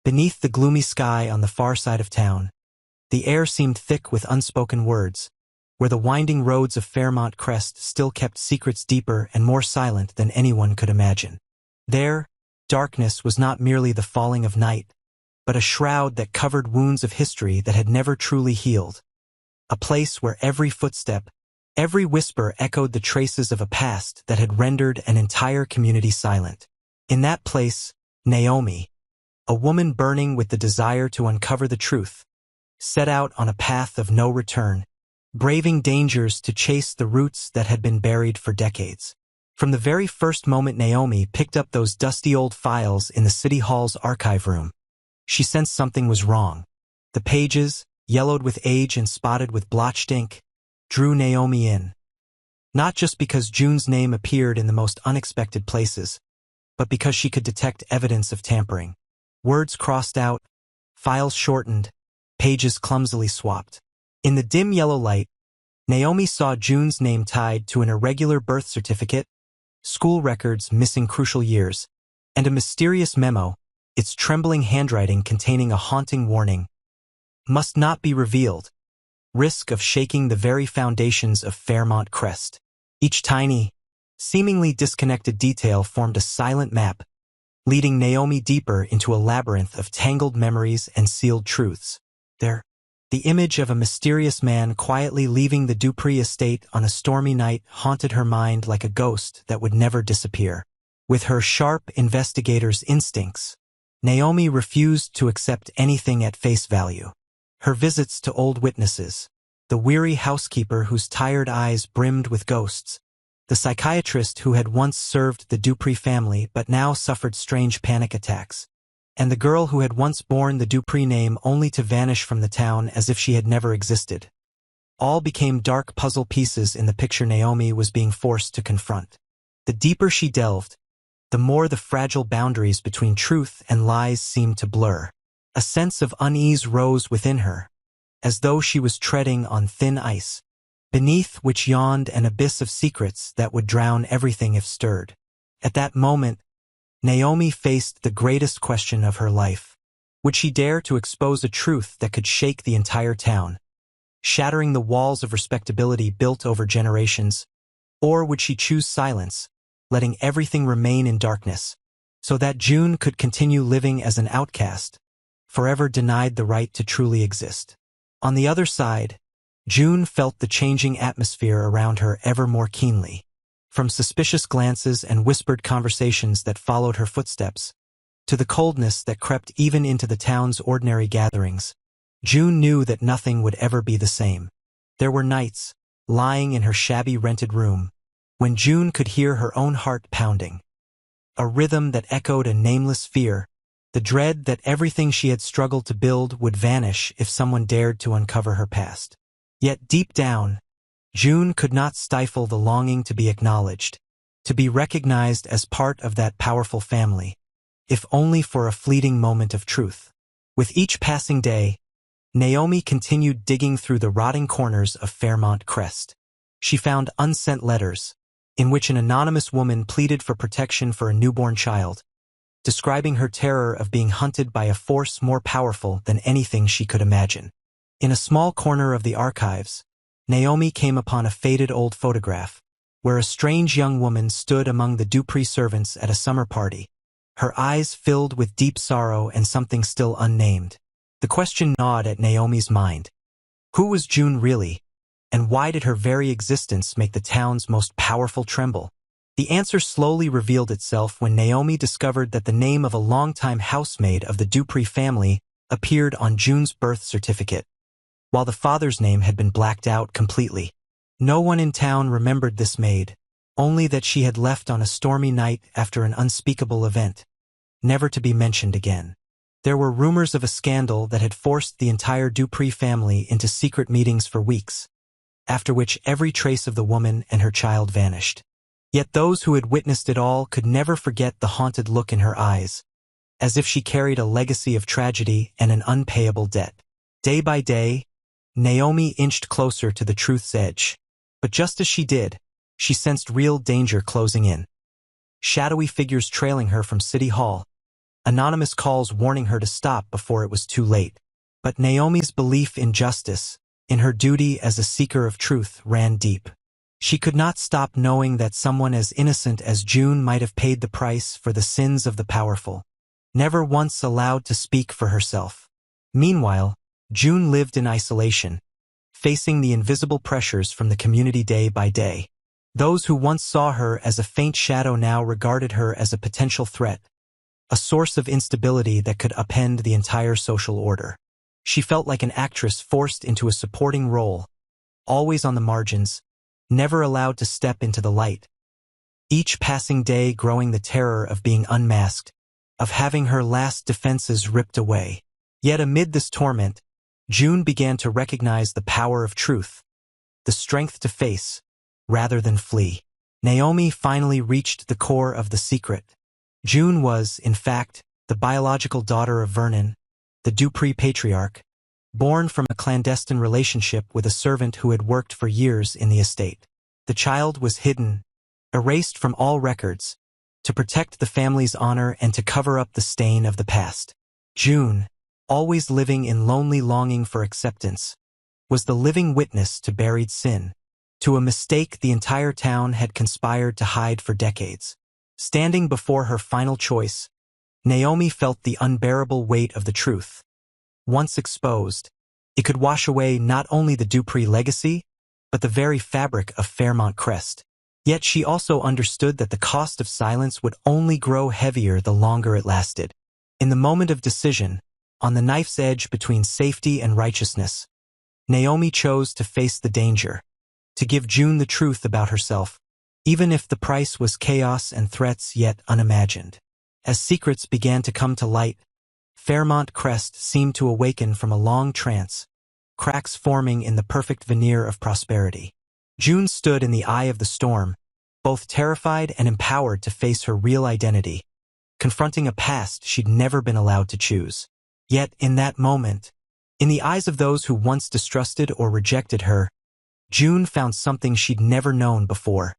Beneath the gloomy sky on the far side of town, the air seemed thick with unspoken words, where the winding roads of Fairmont Crest still kept secrets deeper and more silent than anyone could imagine. There, darkness was not merely the falling of night, but a shroud that covered wounds of history that had never truly healed. A place where every footstep, every whisper echoed the traces of a past that had rendered an entire community silent. In that place, Naomi, a woman burning with the desire to uncover the truth, set out on a path of no return, braving dangers to chase the roots that had been buried for decades. From the very first moment Naomi picked up those dusty old files in the City Hall's archive room, she sensed something was wrong. The pages, yellowed with age and spotted with blotched ink, drew Naomi in. Not just because June's name appeared in the most unexpected places, but because she could detect evidence of tampering. Words crossed out, files shortened, pages clumsily swapped. In the dim yellow light, Naomi saw June's name tied to an irregular birth certificate, school records missing crucial years, and a mysterious memo, its trembling handwriting containing a haunting warning. Must not be revealed. Risk of shaking the very foundations of Fairmont Crest. Each tiny, seemingly disconnected detail formed a silent map, leading Naomi deeper into a labyrinth of tangled memories and sealed truths. There, the image of a mysterious man quietly leaving the Dupree estate on a stormy night haunted her mind like a ghost that would never disappear. With her sharp investigator's instincts, Naomi refused to accept anything at face value. Her visits to old witnesses, the weary housekeeper whose tired eyes brimmed with ghosts, the psychiatrist who had once served the Dupree family but now suffered strange panic attacks, and the girl who had once borne the Dupree name only to vanish from the town as if she had never existed. All became dark puzzle pieces in the picture Naomi was being forced to confront. The deeper she delved, the more the fragile boundaries between truth and lies seemed to blur. A sense of unease rose within her, as though she was treading on thin ice, beneath which yawned an abyss of secrets that would drown everything if stirred. At that moment, Naomi faced the greatest question of her life. Would she dare to expose a truth that could shake the entire town, shattering the walls of respectability built over generations, or would she choose silence, letting everything remain in darkness, so that June could continue living as an outcast, forever denied the right to truly exist? On the other side, June felt the changing atmosphere around her ever more keenly. From suspicious glances and whispered conversations that followed her footsteps, to the coldness that crept even into the town's ordinary gatherings, June knew that nothing would ever be the same. There were nights, lying in her shabby rented room, when June could hear her own heart pounding. A rhythm that echoed a nameless fear, the dread that everything she had struggled to build would vanish if someone dared to uncover her past. Yet deep down, June could not stifle the longing to be acknowledged, to be recognized as part of that powerful family, if only for a fleeting moment of truth. With each passing day, Naomi continued digging through the rotting corners of Fairmont Crest. She found unsent letters, in which an anonymous woman pleaded for protection for a newborn child, describing her terror of being hunted by a force more powerful than anything she could imagine. In a small corner of the archives, Naomi came upon a faded old photograph, where a strange young woman stood among the Dupree servants at a summer party, her eyes filled with deep sorrow and something still unnamed. The question gnawed at Naomi's mind. Who was June really, and why did her very existence make the town's most powerful tremble? The answer slowly revealed itself when Naomi discovered that the name of a longtime housemaid of the Dupree family appeared on June's birth certificate, while the father's name had been blacked out completely. No one in town remembered this maid, only that she had left on a stormy night after an unspeakable event, never to be mentioned again. There were rumors of a scandal that had forced the entire Dupree family into secret meetings for weeks, after which every trace of the woman and her child vanished. Yet those who had witnessed it all could never forget the haunted look in her eyes, as if she carried a legacy of tragedy and an unpayable debt. Day by day, Naomi inched closer to the truth's edge, but just as she did, she sensed real danger closing in. Shadowy figures trailing her from City Hall, anonymous calls warning her to stop before it was too late. But Naomi's belief in justice, in her duty as a seeker of truth, ran deep. She could not stop knowing that someone as innocent as June might have paid the price for the sins of the powerful, never once allowed to speak for herself. Meanwhile, June lived in isolation, facing the invisible pressures from the community day by day. Those who once saw her as a faint shadow now regarded her as a potential threat, a source of instability that could upend the entire social order. She felt like an actress forced into a supporting role, always on the margins, never allowed to step into the light. Each passing day growing the terror of being unmasked, of having her last defenses ripped away. Yet amid this torment, June began to recognize the power of truth, the strength to face, rather than flee. Naomi finally reached the core of the secret. June was, in fact, the biological daughter of Vernon, the Dupree patriarch, born from a clandestine relationship with a servant who had worked for years in the estate. The child was hidden, erased from all records, to protect the family's honor and to cover up the stain of the past. June, always living in lonely longing for acceptance, was the living witness to buried sin, to a mistake the entire town had conspired to hide for decades. Standing before her final choice, Naomi felt the unbearable weight of the truth. Once exposed, it could wash away not only the Dupree legacy, but the very fabric of Fairmont Crest. Yet she also understood that the cost of silence would only grow heavier the longer it lasted. In the moment of decision, on the knife's edge between safety and righteousness, Naomi chose to face the danger, to give June the truth about herself, even if the price was chaos and threats yet unimagined. As secrets began to come to light, Fairmont Crest seemed to awaken from a long trance, cracks forming in the perfect veneer of prosperity. June stood in the eye of the storm, both terrified and empowered to face her real identity, confronting a past she'd never been allowed to choose. Yet, in that moment, in the eyes of those who once distrusted or rejected her, June found something she'd never known before: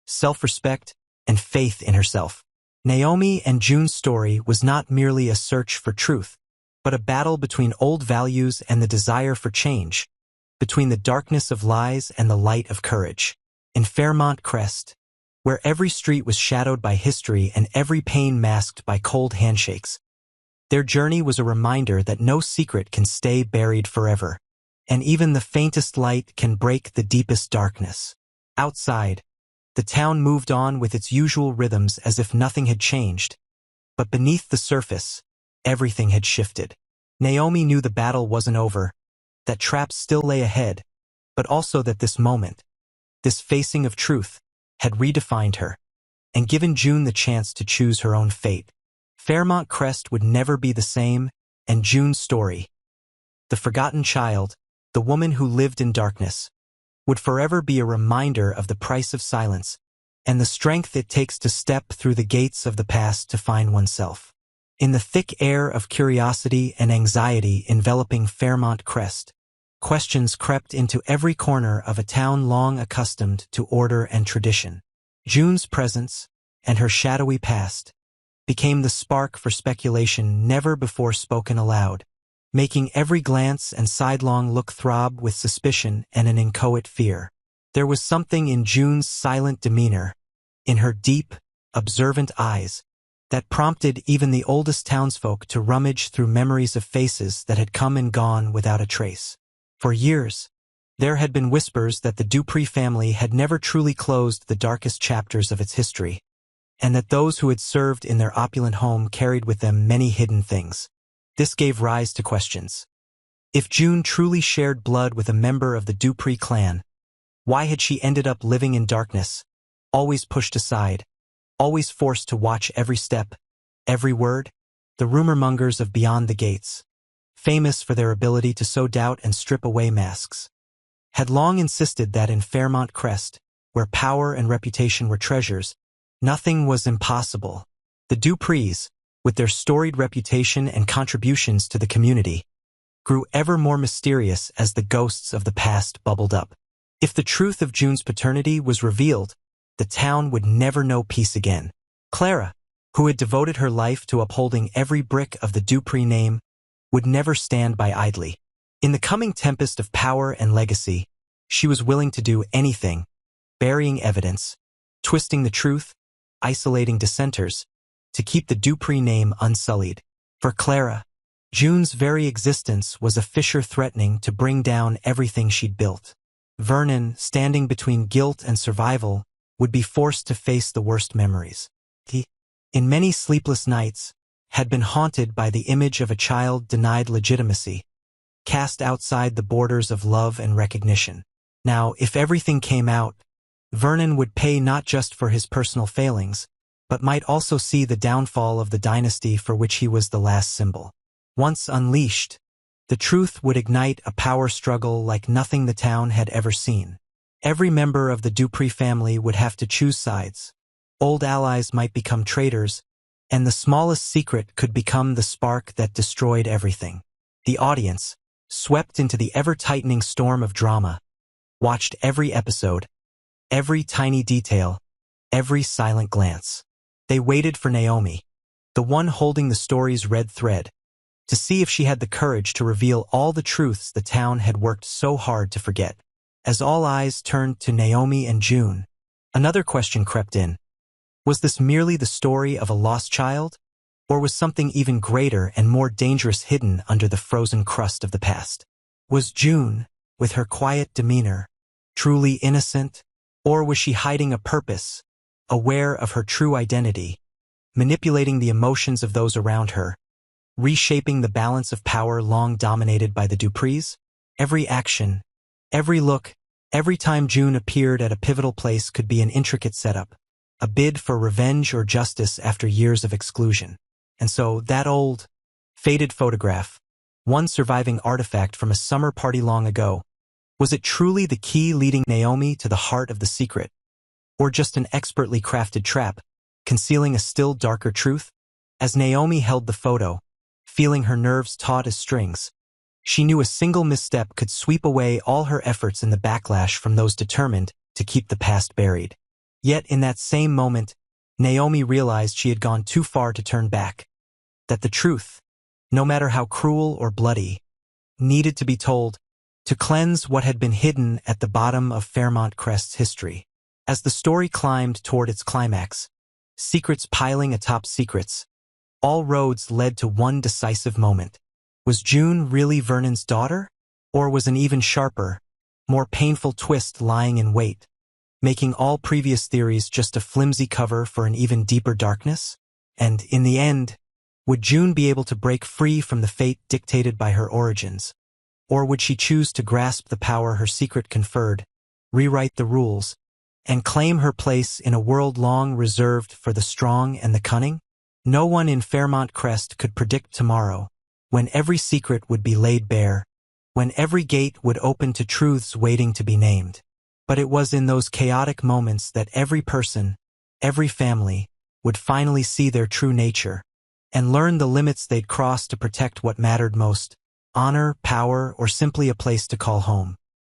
self-respect and faith in herself. Naomi and June's story was not merely a search for truth, but a battle between old values and the desire for change, between the darkness of lies and the light of courage. In Fairmont Crest, where every street was shadowed by history and every pain masked by cold handshakes, their journey was a reminder that no secret can stay buried forever, and even the faintest light can break the deepest darkness. Outside, the town moved on with its usual rhythms as if nothing had changed, but beneath the surface, everything had shifted. Naomi knew the battle wasn't over, that traps still lay ahead, but also that this moment, this facing of truth, had redefined her, and given June the chance to choose her own fate. Fairmont Crest would never be the same, and June's story, the forgotten child, the woman who lived in darkness, would forever be a reminder of the price of silence and the strength it takes to step through the gates of the past to find oneself. In the thick air of curiosity and anxiety enveloping Fairmont Crest, questions crept into every corner of a town long accustomed to order and tradition. June's presence, and her shadowy past, became the spark for speculation never before spoken aloud, making every glance and sidelong look throb with suspicion and an inchoate fear. There was something in June's silent demeanor, in her deep, observant eyes, that prompted even the oldest townsfolk to rummage through memories of faces that had come and gone without a trace. For years, there had been whispers that the Dupree family had never truly closed the darkest chapters of its history, and that those who had served in their opulent home carried with them many hidden things. This gave rise to questions. If June truly shared blood with a member of the Dupree clan, why had she ended up living in darkness, always pushed aside, always forced to watch every step, every word? The rumor mongers of Beyond the Gates, famous for their ability to sow doubt and strip away masks, had long insisted that in Fairmont Crest, where power and reputation were treasures, nothing was impossible. The Duprees, with their storied reputation and contributions to the community, grew ever more mysterious as the ghosts of the past bubbled up. If the truth of June's paternity was revealed, the town would never know peace again. Clara, who had devoted her life to upholding every brick of the Dupree name, would never stand by idly. In the coming tempest of power and legacy, she was willing to do anything, burying evidence, twisting the truth, isolating dissenters, to keep the Dupree name unsullied. For Clara, June's very existence was a fissure threatening to bring down everything she'd built. Vernon, standing between guilt and survival, would be forced to face the worst memories. He, in many sleepless nights, had been haunted by the image of a child denied legitimacy, cast outside the borders of love and recognition. Now, if everything came out, Vernon would pay not just for his personal failings, but might also see the downfall of the dynasty for which he was the last symbol. Once unleashed, the truth would ignite a power struggle like nothing the town had ever seen. Every member of the Dupree family would have to choose sides. Old allies might become traitors, and the smallest secret could become the spark that destroyed everything. The audience, swept into the ever-tightening storm of drama, watched every episode, every tiny detail, every silent glance. They waited for Naomi, the one holding the story's red thread, to see if she had the courage to reveal all the truths the town had worked so hard to forget. As all eyes turned to Naomi and June, another question crept in. Was this merely the story of a lost child? Or was something even greater and more dangerous hidden under the frozen crust of the past? Was June, with her quiet demeanor, truly innocent? Or was she hiding a purpose, aware of her true identity, manipulating the emotions of those around her, reshaping the balance of power long dominated by the Duprees? Every action, every look, every time June appeared at a pivotal place could be an intricate setup, a bid for revenge or justice after years of exclusion. And so, that old, faded photograph, one surviving artifact from a summer party long ago, was it truly the key leading Naomi to the heart of the secret? Or just an expertly crafted trap, concealing a still darker truth? As Naomi held the photo, feeling her nerves taut as strings, she knew a single misstep could sweep away all her efforts in the backlash from those determined to keep the past buried. Yet in that same moment, Naomi realized she had gone too far to turn back. That the truth, no matter how cruel or bloody, needed to be told to cleanse what had been hidden at the bottom of Fairmont Crest's history. As the story climbed toward its climax, secrets piling atop secrets, all roads led to one decisive moment. Was June really Vernon's daughter? Or was an even sharper, more painful twist lying in wait, making all previous theories just a flimsy cover for an even deeper darkness? And, in the end, would June be able to break free from the fate dictated by her origins? Or would she choose to grasp the power her secret conferred, rewrite the rules, and claim her place in a world long reserved for the strong and the cunning? No one in Fairmont Crest could predict tomorrow, when every secret would be laid bare, when every gate would open to truths waiting to be named. But it was in those chaotic moments that every person, every family, would finally see their true nature, and learn the limits they'd crossed to protect what mattered most: honor, power, or simply a place to call home.